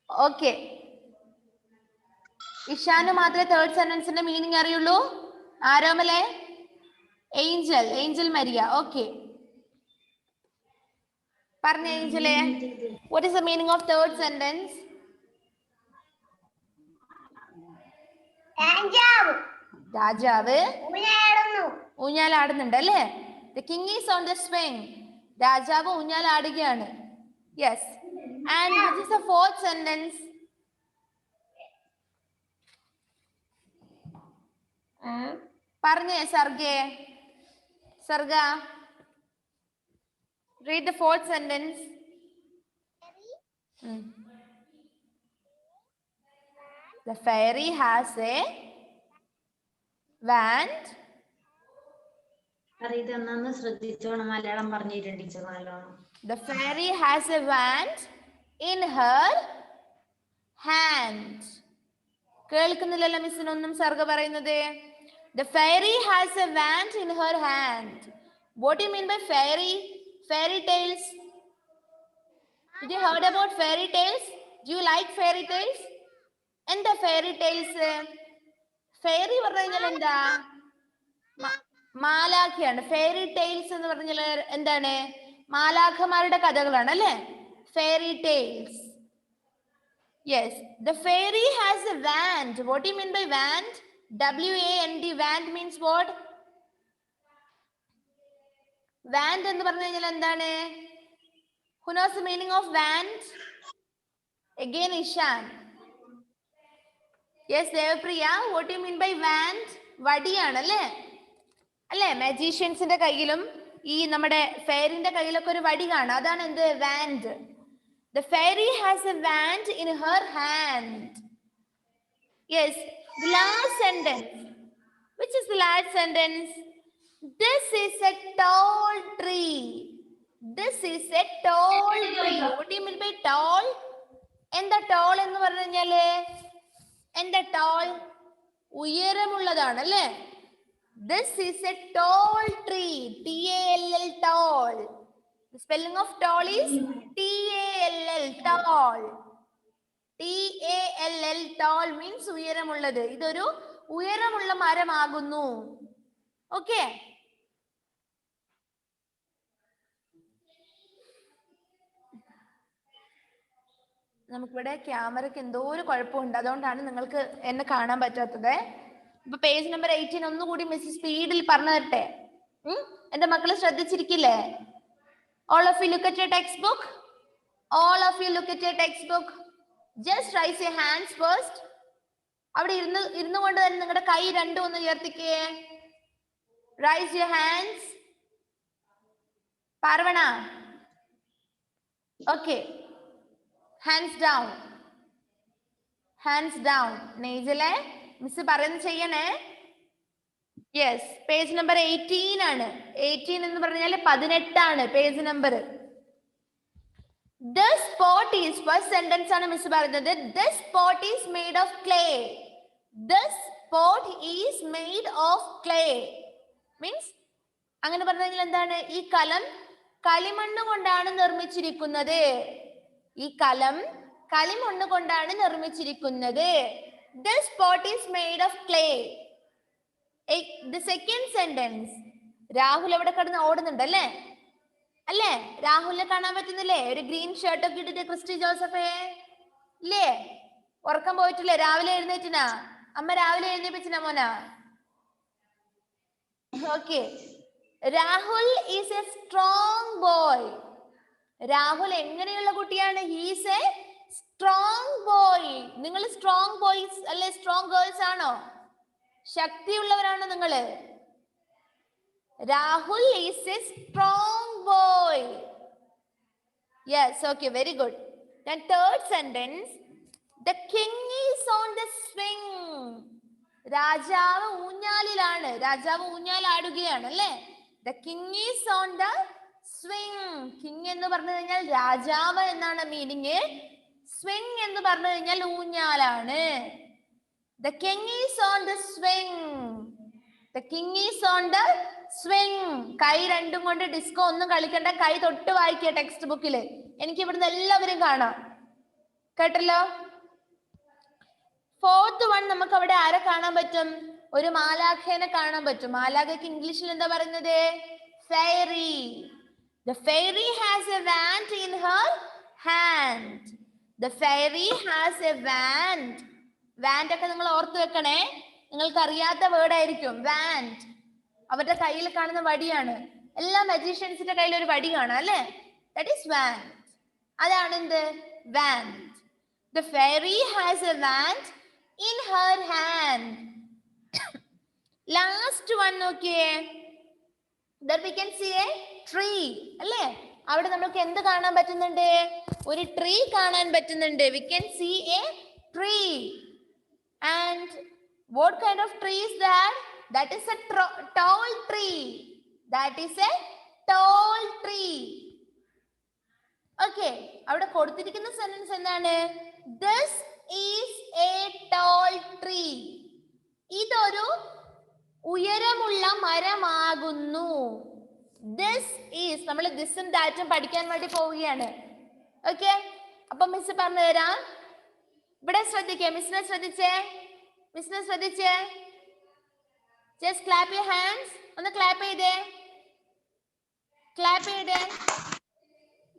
Okay, ഇഷാന് മാത്രമേ third സെന്റൻസിന്റെ meaning അറിയുള്ളൂ. ആരോമലെ? Angel Maria. Okay, പറഞ്ഞ ഏഞ്ചലെ, what is the meaning of third sentence? രാജാവ് ഊഞ്ഞാലാടുന്നുണ്ട് അല്ലേ? The king is on the swing. രാജാവ് ഊഞ്ഞാലാടുകയാണ്. Yes. And what is the fourth sentence? പറഞ്ഞേ സർഗ. Read the fourth sentence. The fairy has a wand. Malayalam പറഞ്ഞിട്ടുണ്ട് teacher നല്ലോണം. The fairy has a wand in her hand. കേൾക്കുന്നില്ലല്ലോ മിസ്സിനൊന്നും സർഗ പറയുന്നത്? The fairy has a wand in her hand. What do you mean by fairy? Fairy tales. Did you heard about fairy tales? Do you like fairy tales? എന്താ fairy tales? Fairy പറഞ്ഞു കഴിഞ്ഞാൽ എന്താ? മാലാഖയാണ്. Fairy tiles എന്ന് പറഞ്ഞാൽ എന്താണ്? മാലാഖമാരുടെ കഥകളാണ് അല്ലേ? Fairy tiles. Yes, the fairy has a wand. What do you mean by wand? W-A-N-D. Wand means what? Wand എന്ന് പറഞ്ഞു കഴിഞ്ഞാൽ എന്താണ്? Who knows the meaning of wand? Again, Ishan. Yes, Devapriya. What do you mean by wand? വടിയാണ് അല്ലേ? അല്ലേ? മജീഷ്യൻസിന്റെ കയ്യിലും ഈ നമ്മുടെ ഫെയറിന്റെ കയ്യിലൊക്കെ ഒരു വടി കാണാം. അതാണ് എന്ത്? Want. The fairy has a wand in her hand. Yes, the last sentence. Which is the last sentence? This is a tall tree. This is a tall tree. What do you mean by tall? എന്താ tall എന്ന് പറഞ്ഞു കഴിഞ്ഞാല്? എന്താ tall? ഉയരമുള്ളതാണ് അല്ലേ? This is a tall tree. T-A-L-L, tall. The spelling of tall is T-A-L-L, tall. T-A-L-L, tall means ഉയരമുള്ളത്. ഇതൊരു ഉയരമുള്ള മരമാകുന്നു. Okay, നമുക്കിവിടെ ക്യാമറയ്ക്ക് എന്തോ ഒരു കുഴപ്പമുണ്ട്. അതുകൊണ്ടാണ് നിങ്ങൾക്ക് എന്നെ കാണാൻ പറ്റാത്തത്. ഇപ്പൊ പേജ് നമ്പർ 18 ഒന്നുകൂടി മിസ് സ്പീഡിൽ പറഞ്ഞു തരട്ടെ. എന്റെ മക്കള് ശ്രദ്ധിച്ചിരിക്കില്ലേ? All of you look at your textbook. All of you look at your textbook. Just raise your hands first. അവിടെ ഇരുന്നു കൊണ്ട് തന്നെ നിങ്ങളുടെ കൈ രണ്ടും ഒന്ന് ഉയർത്തിക്കേ. Raise your hands. Parvana. Okay. Hands down. Hands down. നെയ്ജലെ മിസ് പറയുന്നത് ചെയ്യണേ. യെസ്, പേജ് നമ്പർ 18 ആണ്. 18 എന്ന് പറഞ്ഞാൽ 18 ആണ് page number. This pot is, first sentence ആണ് മിസ് പറയുന്നത്. This pot is made of clay. This pot is made of clay. Means അങ്ങനെ പറഞ്ഞു കഴിഞ്ഞാൽ എന്താണ്? ഈ കലം കളിമണ്ണ് കൊണ്ടാണ് നിർമ്മിച്ചിരിക്കുന്നത്. ഈ കലം കളിമണ്ണ് കൊണ്ടാണ് നിർമ്മിച്ചിരിക്കുന്നത്. This pot is made of clay. The second sentence. Rahul എവിടെ കിടന്ന് ഓടുന്നുണ്ട് അല്ലേ? അല്ലേ? രാഹുലിനെ കാണാൻ പറ്റുന്നില്ലേ? ഒരു ഗ്രീൻ ഷർട്ട് ഒക്കെ ഇട്ടിട്ട് ക്രിസ്റ്റി ജോസഫേ ഇല്ലേ? ഉറക്കം പോയിട്ടില്ലേ? രാവിലെ എഴുന്നേറ്റിനാ? അമ്മ രാവിലെ എഴുന്നേപ്പിച്ചിനാ മോനാ? Okay. Rahul is A strong boy. Rahul എങ്ങനെയുള്ള കുട്ടിയാണ്? He's A strong boy. നിങ്ങൾ സ്ട്രോങ് ബോയ്സ് അല്ലെ? സ്ട്രോങ് ഗേൾസ് ആണോ? ശക്തിയുള്ളവരാണോ നിങ്ങള്? Rahul is A strong boy. Yes, okay, very good. Then third sentence. The king is on the swing. രാജാവ് ഊഞ്ഞാലിലാണ്. രാജാവ് ഊഞ്ഞാലാടുകയാണ് അല്ലേ? The king is on the swing. King എന്ന് പറഞ്ഞു കഴിഞ്ഞാൽ രാജാവ് എന്നാണ് മീനിങ്. swing എന്ന് പറഞ്ഞു കഴിഞ്ഞാൽ ഊഞ്ഞാലാണ്. The king is on the swing. The king is on the swing. കൈ രണ്ടും കൊണ്ട് ഡിസ്കോ ഒന്നും കളിക്കണ്ട. കൈ തൊട്ട് വായിക്കുക ടെക്സ്റ്റ് ബുക്കില്. എനിക്ക് ഇവിടുന്ന് എല്ലാവരും കാണാം. കേട്ടല്ലോ. ഫോർത്ത് വൺ നമുക്ക് അവിടെ ആരെ കാണാൻ പറ്റും? ഒരു മാലാഖേനെ കാണാൻ പറ്റും. മാലാഖയ്ക്ക് ഇംഗ്ലീഷിൽ എന്താ പറയുന്നത്? Fairy. The fairy has a wand in her hand. The fairy has a wand. Wand ഒക്കെ നിങ്ങൾ ഓർത്ത് വെക്കണേ. നിങ്ങൾക്ക് അറിയാത്ത വേർഡ് ആയിരിക്കും wand. അവരുടെ കയ്യിൽ കാണുന്ന വടിയാണ്. എല്ലാ മജീഷ്യൻസിന്റെ കയ്യിൽ ഒരു വടി കാണാം അല്ലേ? That is wand. അതാണ് എന്ത്? Wand. The fairy has a wand in her hand. Last one നോക്കിയേ. There we can see a tree. അല്ലേ? അവിടെ നമുക്ക് എന്ത് കാണാൻ പറ്റുന്നുണ്ട്? ഒരു ട്രീ കാണാൻ പറ്റുന്നുണ്ട്. We can see a tree. And what kind of tree is that? That is a tall tree. That is a tall tree. Okay. അവിടെ കൊടുത്തിരിക്കുന്ന സെന്റൻസ് എന്താണ്? This is a tall tree. ഇതൊരു ഉയരമുള്ള മരമാകുന്നു. This is നമ്മൾ ദിസും ദാറ്റും പഠിക്കാൻ വേണ്ടി പോവുകയാണ്. Okay, അപ്പൊ മിസ് പറഞ്ഞു തരാം. ഇവിടെ ശ്രദ്ധിക്കേ, മിസ്സിനെ ശ്രദ്ധിച്ചേ, മിസ്സിനെ ശ്രദ്ധിച്ചേ. Just clap your hands. ഒന്ന് clap ചെയ്തേ, clap ചെയ്തേ.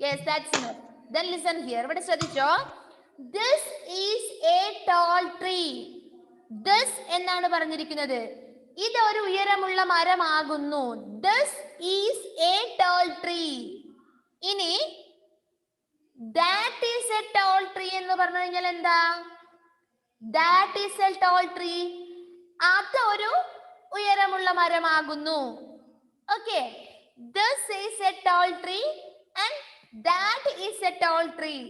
Yes, that's enough. Then listen here. ഇവിടെ ശ്രദ്ധിച്ചോ. This is a tall tree. This എന്നാണ് പറഞ്ഞിരിക്കുന്നത്. ഇതൊരു ഉയരമുള്ള മരമാകുന്നു. This is a tall tree. ഇനി that is a tall tree എന്ന് പറഞ്ഞു കഴിഞ്ഞാൽ എന്താ? That is a tall tree. അതൊരു ഉയരമുള്ള മരമാകുന്നു. Okay. This is a tall tree and that is a tall tree.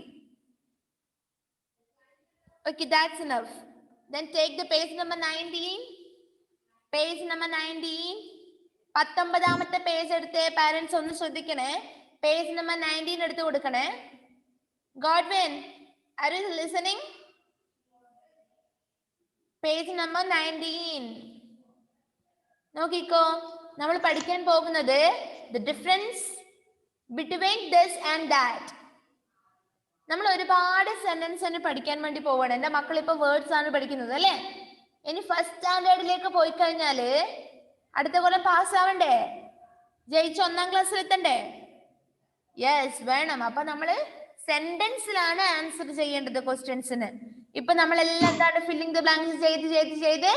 Okay, that's enough. Then take the page number 19. Page number 19. 19ാമത്തെ page എടുത്തേ. Parents ഒന്ന് ശ്രദ്ധിക്കണേ. Page number 19 എടുത്ത് കൊടുക്കണേ. Godwin, are you listening? Page number 19. നോക്കിക്കോ, നമ്മൾ പഠിക്കാൻ പോകുന്നത് the difference between this and that. നമ്മൾ ഒരുപാട് സെന്റൻസ് പഠിക്കാൻ വേണ്ടി പോവാണ്. എന്റെ മക്കൾ ഇപ്പൊ വേർഡ്സ് ആണ് പഠിക്കുന്നത് അല്ലേ? ഇനി ഫസ്റ്റ് സ്റ്റാൻഡേർഡിലേക്ക് പോയി കഴിഞ്ഞാല് അടുത്ത കൊല്ലം പാസ് ആവണ്ടേ? ജയിച്ച് 1ാം ക്ലാസ്സിൽ എത്തണ്ടേ? യെസ്, വേണം. അപ്പൊ നമ്മള് സെന്റൻസിലാണ് ആൻസർ ചെയ്യേണ്ടത് ക്വസ്റ്റ്യൻസിന്. ഇപ്പൊ നമ്മളെല്ലാം എന്താണ് ഫില്ലിംഗ് ദ ബ്ലാങ്ക്സ് ചെയ്ത്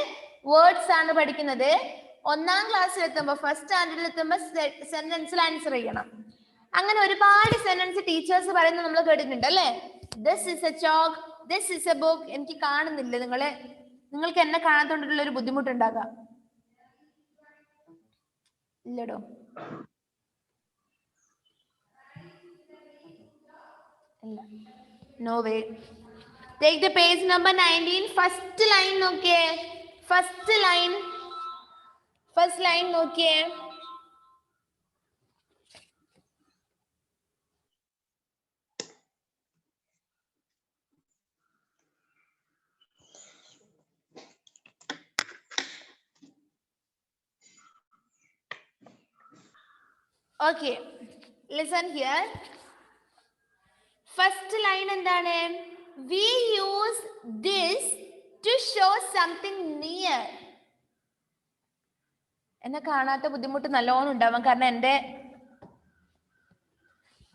വേർഡ്സ് ആണ് പഠിക്കുന്നത്. 1ാം ക്ലാസ്സിൽ എത്തുമ്പോ, ഫസ്റ്റ് സ്റ്റാൻഡേർഡിൽ എത്തുമ്പോ സെന്റൻസിൽ ആൻസർ ചെയ്യണം. അങ്ങനെ ഒരുപാട് സെന്റൻസ് ടീച്ചേഴ്സ് പറയുന്നത് നമ്മൾ കേട്ടിട്ടുണ്ട് അല്ലേ? This is a chalk, this is a book. എനിക്ക് കാണുന്നില്ല, നിങ്ങൾക്ക് എന്നെ കാണാത്തോണ്ടുള്ള ഒരു ബുദ്ധിമുട്ടുണ്ടാകാം. ഇല്ലടോ, ഇല്ല, no way. Take the page number 19. First line നോക്കിയേ. ഫസ്റ്റ് ലൈൻ നോക്കിയേ. Okay, listen here. First line എന്താണ്? We use this to show something near. എന്നെ കാണാത്ത ബുദ്ധിമുട്ട് നല്ലോണം ഉണ്ടാവാം, കാരണം എൻ്റെ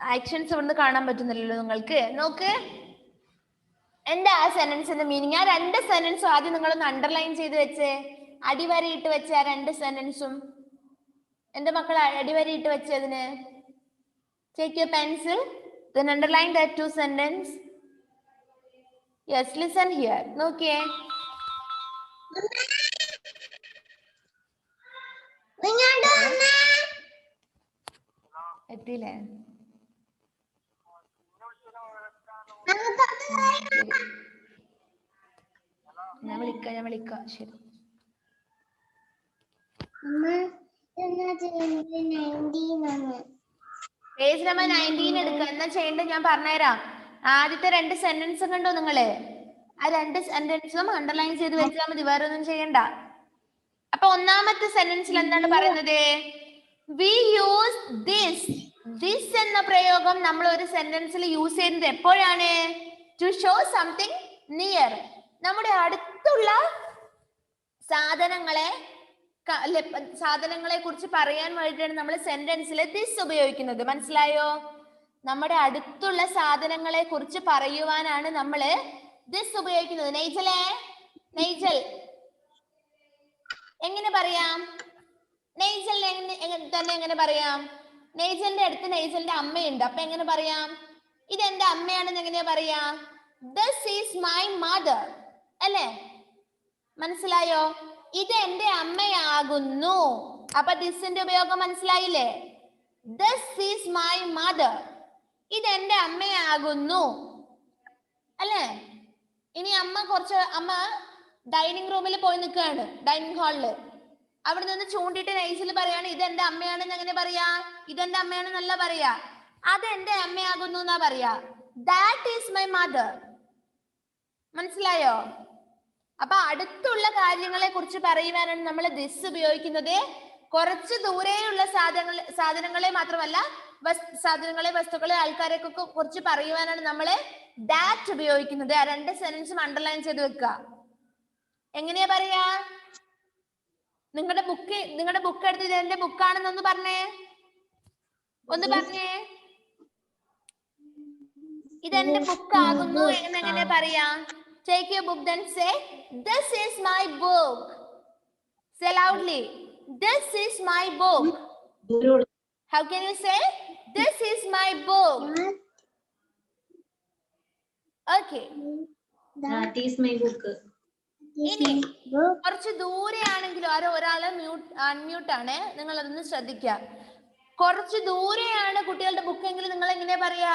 ആക്ഷൻസ് ഇവിടുന്ന് കാണാൻ പറ്റുന്നില്ലല്ലോ നിങ്ങൾക്ക്. നോക്ക്, എന്താ ആ സെന്റൻസിന്റെ മീനിങ്? ആ 2 സെന്റൻസും ആദ്യം നിങ്ങളൊന്ന് അണ്ടർലൈൻ ചെയ്ത് വെച്ചേ, അടിവരയിട്ട് വെച്ച ആ 2 സെന്റൻസും. എന്റെ മക്കൾ അടിവരയിട്ട് വെച്ചതിന് take your pencil, then underline that 2 sentence. Yes, listen here. നോക്കിയേ. എത്തിയില്ലേ? ഞാൻ വിളിക്കാം. ശരി. പേജ് നമ്പർ 19 എടുക്കുക. എന്താ ചെയ്യേണ്ടത് ഞാൻ പറഞ്ഞുതരാം. ആദ്യത്തെ 2 സെന്റൻസ് കണ്ടോ നിങ്ങള്? ആ 2 സെന്റൻസും അണ്ടർലൈൻ ചെയ്ത് വെച്ചാൽ മതി, വേറെ ഒന്നും ചെയ്യണ്ട. അപ്പൊ 1ാമത്തെ സെന്റൻസിൽ എന്താണ് പറയുന്നത്? We use this. This എന്ന പ്രയോഗം നമ്മൾ ഒരു സെന്റൻസിൽ യൂസ് ചെയ്യുന്നത് എപ്പോഴാണ്? To show something near. നമ്മുടെ അടുത്തുള്ള സാധനങ്ങളെ കുറിച്ച് പറയാൻ വേണ്ടിയിട്ടാണ് നമ്മൾ സെന്റൻസിൽ ദിസ് ഉപയോഗിക്കുന്നത്. മനസ്സിലായോ? നമ്മുടെ അടുത്തുള്ള സാധനങ്ങളെ കുറിച്ച് പറയുവാനാണ് നമ്മൾ ദിസ് ഉപയോഗിക്കുന്നത്. നെയ്ജൽ എങ്ങനെ പറയാം? എങ്ങനെ പറയാം? നെയ്ജലിന്റെ അടുത്ത് നെയ്ജലിന്റെ അമ്മയുണ്ട്. അപ്പൊ എങ്ങനെ പറയാം? ഇതെന്റെ അമ്മയാണെന്ന് എങ്ങനെയാ പറയാ? ദിസ് ഈസ് മൈ മദർ അല്ലേ? മനസ്സിലായോ? ഇത് എന്റെ അമ്മയാകുന്നു. അപ്പൊ ദിസിന്റെ ഉപയോഗം മനസ്സിലായില്ലേ? This is my mother. ഇത് എന്റെ അമ്മയാകുന്നു അല്ലേ? ഇനി അമ്മ ഡൈനിങ് റൂമിൽ പോയി നിൽക്കുകയാണ്, ഡൈനിങ് ഹാളില്. അവിടെ നിന്ന് ചൂണ്ടിട്ട് നൈസിൽ പറയാണ് ഇത് എന്റെ അമ്മയാണെന്ന് എങ്ങനെ പറയാ? ഇതെന്റെ അമ്മയാണെന്നല്ല പറയാ, അത് എന്റെ അമ്മയാകുന്നു എന്നാ പറയാ. That is my mother. മനസ്സിലായോ? അപ്പൊ അടുത്തുള്ള കാര്യങ്ങളെ കുറിച്ച് പറയുവാനാണ് നമ്മൾ ദിസ് ഉപയോഗിക്കുന്നത്. കുറച്ച് ദൂരെയുള്ള സാധനങ്ങളെ മാത്രമല്ല, വസ്തുക്കളെ ആൾക്കാരെ കുറിച്ച് പറയുവാനാണ് നമ്മൾ ദാറ്റ് ഉപയോഗിക്കുന്നത്. ആ രണ്ട് സെന്റൻസും അണ്ടർലൈൻ ചെയ്ത് വെക്കുക. എങ്ങനെയാ പറയാ? നിങ്ങളുടെ ബുക്ക് എടുത്ത് ഇത് എന്റെ ബുക്കാണെന്നൊന്ന് പറഞ്ഞേ. ഇതെന്റെ ബുക്ക് ആകുന്നു എന്നെങ്ങനെ പറയാ? Take your book then say this is my book. Say loudly, this is my book. How can you say this is my book? Okay, that is my book. ഇനി കുറച്ച് ദൂരെയാണെങ്കിലും ഒരാള് അൺമ്യൂട്ട് ആണ്, നിങ്ങൾ അതൊന്ന് ശ്രദ്ധിക്കുക. കുറച്ച് ദൂരെയാണ് കുട്ടികളുടെ ബുക്ക് എങ്കിൽ നിങ്ങൾ എങ്ങനെ പറയാ?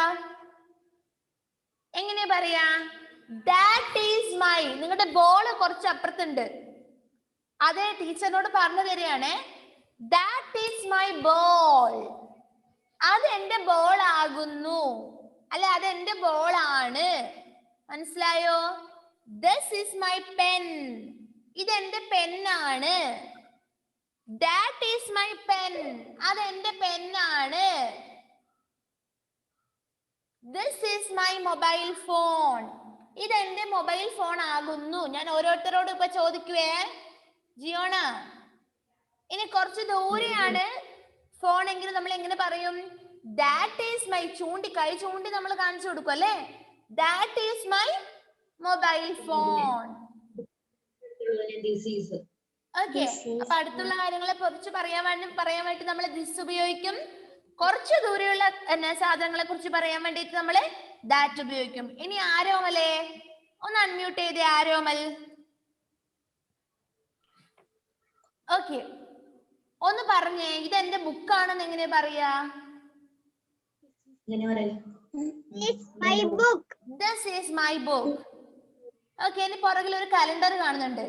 That is my. നിങ്ങളുടെ ബോൾ കുറച്ച് അപ്പുറത്തുണ്ട്, അതെ ടീച്ചറിനോട് പറഞ്ഞു തരികയാണ്. That is my ball. അത് എന്റെ ബോൾ ആകുന്നു അല്ലെ, അത് എന്റെ ബോൾ ആണ്. മനസ്സിലായോ? This is my pen. ഇത് എന്റെ പെന്നാണ്. That is my pen. അത് എന്റെ പെന്നാണ്. This is my mobile phone. ഇത് എന്റെ മൊബൈൽ ഫോൺ ആകുന്നു. ഞാൻ ഓരോരുത്തരോട് ഇപ്പൊ ചോദിക്കുവേ, ജിയോണ ഇനി കുറച്ച് ദൂരെയാണ് ഫോൺ എങ്കിൽ നമ്മൾ എങ്ങനെ പറയും? That is my. കൈ ചൂണ്ടി നമ്മൾ കാണിച്ചു കൊടുക്കും അല്ലേ? That is my mobile phone. Okay, അപ്പൊ അടുത്തുള്ള കാര്യങ്ങളെ കുറിച്ച് പറയാൻ വേണ്ടി നമ്മൾ ദിസ് ഉപയോഗിക്കും. കുറച്ച് ദൂരെയുള്ള സാധനങ്ങളെ കുറിച്ച് പറയാൻ വേണ്ടിയിട്ട് നമ്മൾ ദാറ്റ് ഉപയോഗിക്കും. ഇനി ആരോമലേ ഒന്ന് അൺമ്യൂട്ട് ചെയ്തേ. ആരോമൽ ഓക്കെ, ഒന്ന് പറഞ്ഞേ ഇത് എന്റെ ബുക്കാണെന്ന് എങ്ങനെ പറയാ? This is my book. Okay, ഇനി പുറകിൽ ഒരു കലണ്ടർ കാണുന്നുണ്ട്.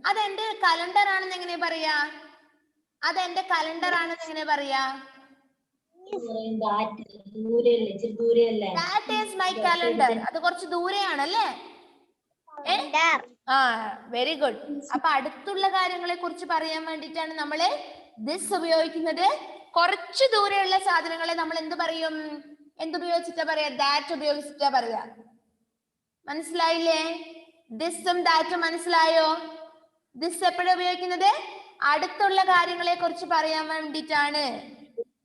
അത് എന്റെ കലണ്ടർ ആണെന്ന് എങ്ങനെ പറയാ? That is my calendar. അത് കുറച്ച് ദൂരെയാണല്ലേ? Very good. അപ്പൊ അടുത്തുള്ള കാര്യങ്ങളെ കുറിച്ച് പറയാൻ വേണ്ടിയിട്ടാണ് നമ്മള് ദിസ് ഉപയോഗിക്കുന്നത്. കുറച്ച് ദൂരെയുള്ള സാധനങ്ങളെ നമ്മൾ എന്തുപയോഗിച്ചിട്ടാ പറയാ? ദാറ്റ് ഉപയോഗിച്ചിട്ടാ പറയാ. മനസ്സിലായില്ലേ? ദിസും ദാറ്റും മനസ്സിലായോ? ദിസ് എപ്പോഴാണ് ഉപയോഗിക്കുന്നത്? അടുത്തുള്ള കാര്യങ്ങളെ കുറിച്ച് പറയാൻ വേണ്ടിയിട്ടാണ്.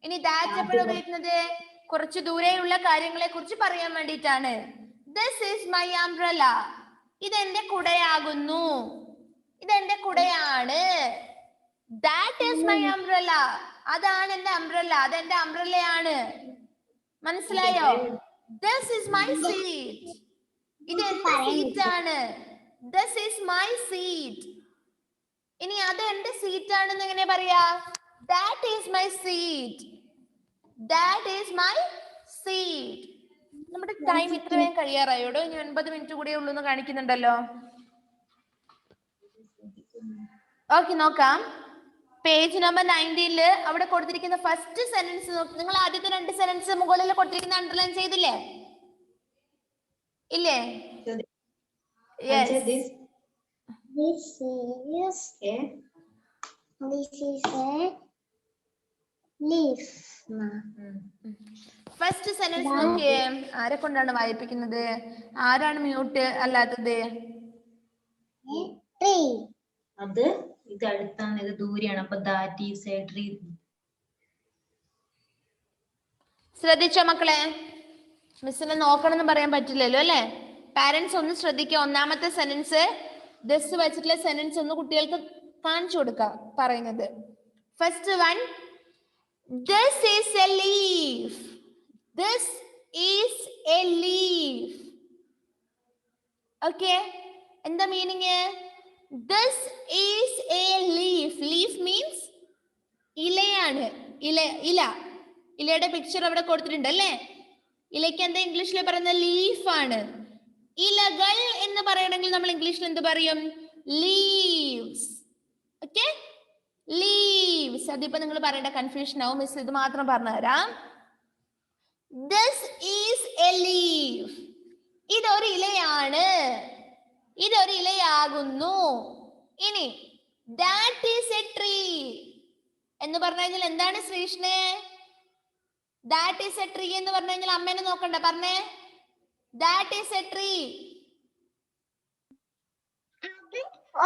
ഇനി ദാറ്റ് എപ്പോഴാണ് ഉപയോഗിക്കുന്നത്? കുറച്ച് ദൂരെയുള്ള കാര്യങ്ങളെ കുറിച്ച് പറയാൻ വേണ്ടിയിട്ടാണ്. This is my umbrella. ഇതെന്റെ കുടയാകുന്നു. ഇതെന്റെ കുടയാണ്. That is my umbrella. അതാണ് എന്റെ അംബ്രല്ല. അതെന്റെ അംബ്രല്ലയാണ്. മനസ്സിലായോ? This is my seat. ഇത് എന്റെ സീറ്റ് ആണ്. This is my seat. ഇനി അത് എന്റെ സീറ്റ് ആണെന്ന് എങ്ങനെ പറയാ? That is my seat. That is my seat. നമ്മുടെ ടൈം ഇത്രയും കഴിയാറായോടോ? ഇനി 9 മിനിറ്റ് കൂടെ ഉള്ളൂ എന്ന് കാണിക്കുന്നുണ്ടല്ലോ. ഓക്കെ, നോക്കാം. പേജ് നമ്പർ 19 അവിടെ കൊടുത്തിരിക്കുന്ന ഫസ്റ്റ് സെന്റൻസ്. നിങ്ങൾ ആദ്യത്തെ 2 സെന്റൻസ് മുകളിൽ കൊടുത്തിരിക്കുന്ന അണ്ടർലൈൻ ചെയ്തില്ലേ? ഇല്ലേ? Yes. This is a leaf. First sentence നോക്കിയേ. ആരെ കൊണ്ടാണ് വായിപ്പിക്കുന്നത്? ആരാണ് മ്യൂട്ട് അല്ലാത്തത്? tree. അത് ഇത് അടുത്താണ്, ഇത് ദൂരെയാണ്. അപ്പൊ ദാറ്റ് ഈസ് എ ട്രീ. ശ്രദ്ധിച്ചോ മക്കളെ? മിസ്സിനെ നോക്കണമെന്ന് പറയാൻ പറ്റില്ലല്ലോ അല്ലെ? പാരന്റ്സ് ഒന്ന് ശ്രദ്ധിക്കുക. ഒന്നാമത്തെ സെന്റൻസ് ദിസ് വെച്ചിട്ടുള്ള സെന്റൻസ് ഒന്ന് കുട്ടികൾക്ക് കാണിച്ചു കൊടുക്കുക പറയുന്നത്. First one, this is a leaf. This is a leaf. Okay, എന്താ meaning? This is a leaf. Leaf means ഇലയാണ്. ഇല. ഇലയുടെ പിക്ചർ അവിടെ കൊടുത്തിട്ടുണ്ട് അല്ലേ? ഇലയ്ക്ക് എന്താ ഇംഗ്ലീഷിൽ പറയുന്നത്? ലീഫ് ആണ്. ഇലകൾ എന്ന് പറയണമെങ്കിൽ നമ്മൾ ഇംഗ്ലീഷിൽ എന്ത് പറയും? ലീവ്സ്. Okay, leaves. അതിപ്പോ നിങ്ങൾ പറയേണ്ട കൺഫ്യൂഷൻ ആവും. മിസ് ഇത് മാത്രം പറഞ്ഞു തരാം. This is a leaf. ഇതൊരു ഇലയാണ്. ഇതൊരു ഇലയാകുന്നു. ഇനി that is a tree എന്ന് പറഞ്ഞു കഴിഞ്ഞാൽ എന്താണ് ശ്രീഷ്ണേ? that is a tree എന്ന് പറഞ്ഞു കഴിഞ്ഞാൽ അമ്മേനെ നോക്കണ്ട, പറഞ്ഞേ. that is a tree.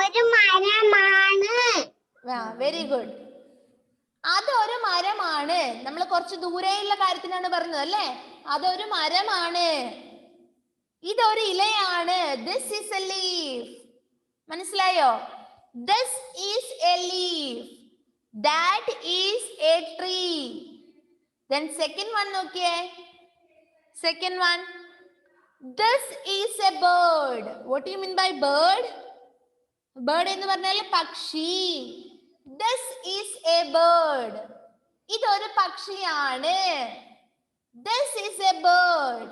ഒരു മരമാണ്. Very good. അതൊരു മരമാണ്. നമ്മൾ കുറച്ച് ദൂരെയുള്ള കാര്യത്തിനാണ് പറഞ്ഞത് അല്ലേ? അതൊരു മരമാണ്. ഇതൊരു ഇലയാണ്. this is a leaf. മനസ്സിലായോ? this is a leaf. that is a tree. then second one നോക്കിയേ. second one, this is a bird. what do you mean by bird? bird എന്ന് പറഞ്ഞാൽ പക്ഷി. this is a bird. ഇതൊരു പക്ഷിയാണ്. this is a bird.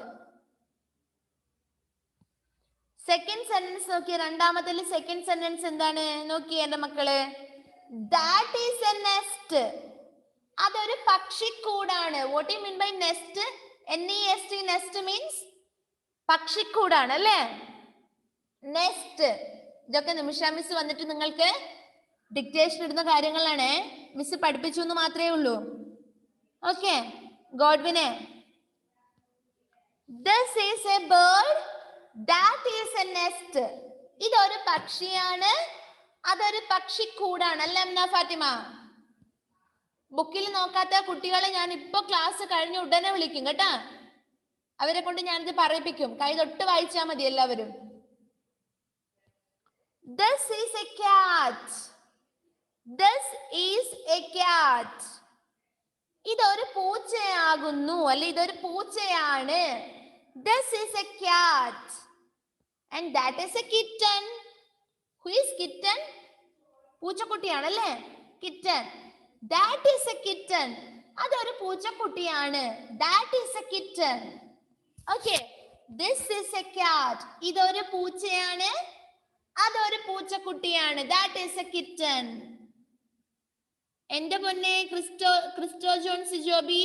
Second sentence നോക്കിയേ. രണ്ടാമത്തെ second sentence എന്താണ് നോക്കിയേ എന്റെ മക്കള്? that is a nest. അതൊരു പക്ഷിക്കൂടാണ്. what do you mean by nest? nest, nest means പക്ഷിക്കൂടാണ് അല്ലേ? നെസ്റ്റ്. ഇതൊക്കെ നിമിഷ മിസ് വന്നിട്ട് നിങ്ങൾക്ക് ഡിക്റ്റേഷൻ ഇടുന്ന കാര്യങ്ങളാണ്. മിസ് പഠിപ്പിച്ചു എന്ന് മാത്രമേ ഉള്ളൂ. Okay, ഗോഡ്വിനെ. this is a bird. that is a nest. ഇതൊരു പക്ഷിയാണ്. അതൊരു പക്ഷിക്കൂടാണ് അല്ലേ അമ്ന ഫാത്തിമ? ബുക്കിൽ നോക്കാത്ത കുട്ടികളെ ഞാൻ ഇപ്പൊ ക്ലാസ് കഴിഞ്ഞ ഉടനെ വിളിക്കും കേട്ടാ. അവരെ കൊണ്ട് ഞാനിത് പറയിപ്പിക്കും. കൈ തൊട്ട് വായിച്ചാൽ മതി എല്ലാവരും. this is a cat. this is a cat. ഇതൊരു പൂച്ചയാകുന്നു അല്ലെ? ഇതൊരു പൂച്ചയാണ്. this is a cat. and that is a kitten. who is kitten? പൂച്ചക്കുട്ടിയാണല്ലേ kitten. that is a kitten. അതൊരു പൂച്ചക്കുട്ടിയാണ്. that is a kitten. okay, this is a cat. ഇതൊരു പൂച്ചയാണ്. അതൊരു പൂച്ചക്കുട്ടിയാണ്. that is a kitten. എന്റെ പൊന്നെ Christo Jones Joby,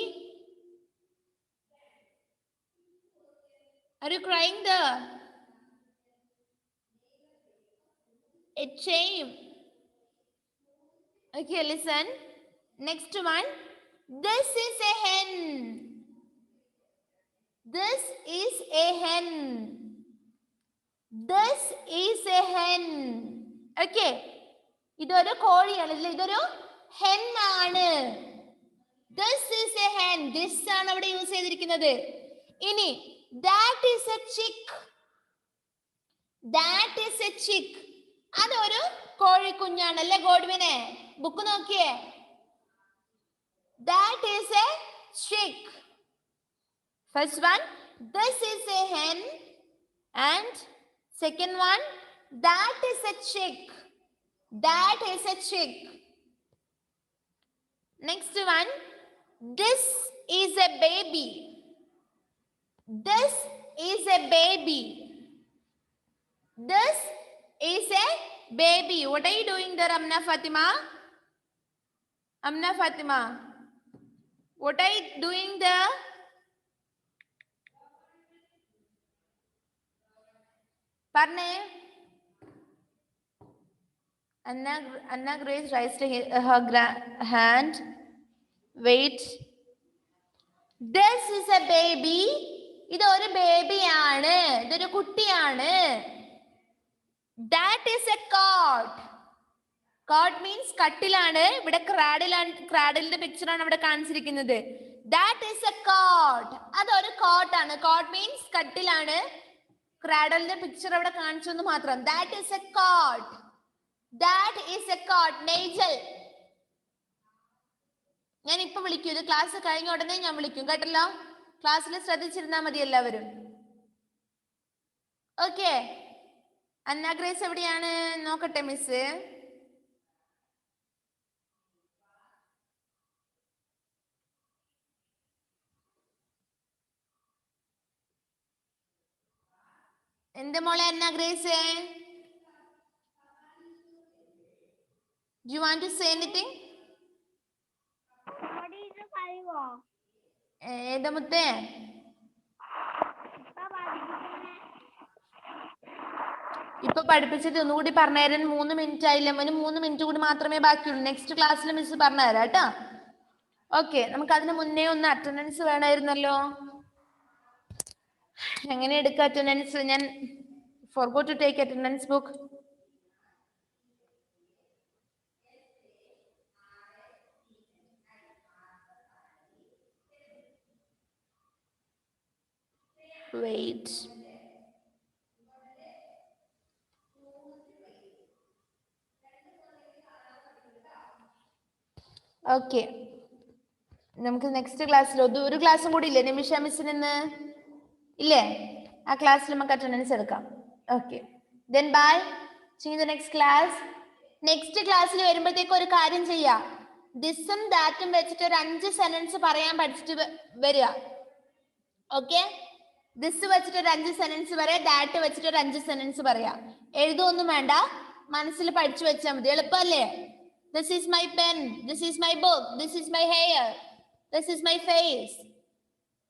are you crying there? it's shame. okay, listen. next one, this is a hen. this is a hen. this is a hen. okay, ഇതൊരു കോഴിയാണ് അല്ലേ? ഇതൊരു hen ആണ്. this is a hen. this ആണ് അവിടെ use ചെയ്തിരിക്കുന്നത്. ഇനി that is a chick. that is a chick. അതൊരു കോഴിക്കുഞ്ഞാണ് അല്ലേ ഗോഡ്വിനെ? ബുക്ക് നോക്കിയേ. that is a chick. first one, this is a hen, and second one, that is a chick. that is a chick. next one, this is a baby. this is a baby. this is a baby. what are you doing there, Amna Fatima? Amna Fatima, what are you doing there? പറഞ്ഞേ. Anna Grace raised her hand. Wait. This is a baby. ഇത് ഒരു ബേബിയാണ്, ഇതൊരു കുട്ടിയാണ്. That is a cot. Cot means കട്ടിലാണ്. ഇവിടെ ക്രാഡിലിന്റെ picture ആണ് ഇവിടെ കാണിച്ചിരിക്കുന്നത്. That is a cot. അതൊരു കോട്ട് ആണ്. Cot means കട്ടിലാണ്. ക്രാഡലിന്റെ പിക്ചർ അവിടെ കാണിച്ചെന്ന് മാത്രം. That is a cot. That is a cot. Nigel, ഞാൻ ഇപ്പൊ വിളിക്കും. ഇത് ക്ലാസ് കഴിഞ്ഞ ഉടനെ ഞാൻ വിളിക്കും, കേട്ടല്ലോ. ക്ലാസ്സിൽ ശ്രദ്ധിച്ചിരുന്നാ മതി എല്ലാവരും. ഓക്കെ, അന്ന ഗ്രേസ് എവിടെയാണ് നോക്കട്ടെ മിസ്. എന്റെ മോളെ അന്ന grace, do you want to say anything? ഏതാ മുത്തേ? ഇപ്പൊ പഠിപ്പിച്ചിട്ട് ഒന്നുകൂടി പറഞ്ഞുതരാൻ 3 മിനിറ്റ് ആയില്ല. 3 മിനിറ്റ് കൂടി മാത്രമേ ബാക്കിയുള്ളൂ. നെക്സ്റ്റ് ക്ലാസ്സിൽ മിസ് പറഞ്ഞുതരാം കേട്ടോ. ഓക്കെ, നമുക്ക് അതിന് മുന്നേ ഒന്ന് അറ്റൻഡൻസ് വേണമായിരുന്നല്ലോ. എങ്ങനെ എടുക്കുക അറ്റൻഡൻസ്? ഞാൻ forgot to take attendance book. Wait. Okay, നമുക്ക് നെക്സ്റ്റ് ക്ലാസ്സിൽ ഒരു ക്ലാസ്സും കൂടി ഇല്ലേ നിമിഷ മിസ്സിന് ഇന്ന്? ഇല്ലേ? ആ ക്ലാസ്സിൽ നമുക്ക് അറ്റൻഡൻസ് എടുക്കാം. Okay, then bye. See you in the next class. Next ക്ലാസ്സിൽ വരുമ്പോഴത്തേക്ക് ഒരു കാര്യം ചെയ്യാം. ദിസും ദാറ്റും വെച്ചിട്ട് ഒരു 5 സെന്റൻസ് പറയാൻ പഠിച്ചിട്ട് വരിക. ഓക്കെ, ദിസ് വെച്ചിട്ട് ഒരു 5 സെന്റൻസ് പറയാ, ദാറ്റ് വെച്ചിട്ട് ഒരു 5 സെന്റൻസ് പറയാ. എഴുതൊന്നും വേണ്ട, മനസ്സിൽ പഠിച്ചു വെച്ചാൽ മതി. എളുപ്പമല്ലേ? This is my pen. This is my book. This is my hair. This is my face.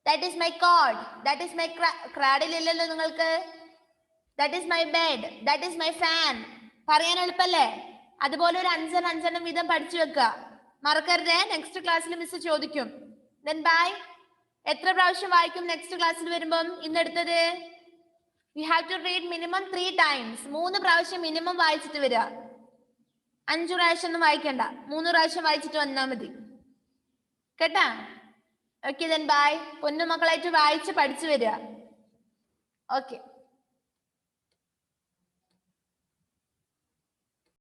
That is my cord. That is my cradle. ഇല്ലല്ലോ നിങ്ങൾക്ക്. That is my bed. That is my fan. പറയാൻ എളുപ്പല്ലേ? അതുപോലെ ഒരു 5 വീതം പഠിച്ചു വെക്കുക. മറക്കരുതേ, next ക്ലാസ്സിൽ മിസ് ചോദിക്കും. Then bye. എത്ര പ്രാവശ്യം വായിക്കും നെക്സ്റ്റ് ക്ലാസ്സിൽ വരുമ്പം? ഇന്നെടുത്തത് you have to read minimum 3 times. 3 പ്രാവശ്യം മിനിമം വായിച്ചിട്ട് വരിക. 5 പ്രാവശ്യം ഒന്നും വായിക്കണ്ട, 3 പ്രാവശ്യം വായിച്ചിട്ട് വന്നാൽ മതി കേട്ടാ. Okay, then bye. പൊന്നു മക്കളായിട്ട് വായിച്ച് പഠിച്ചു വരിക. ഓക്കെ.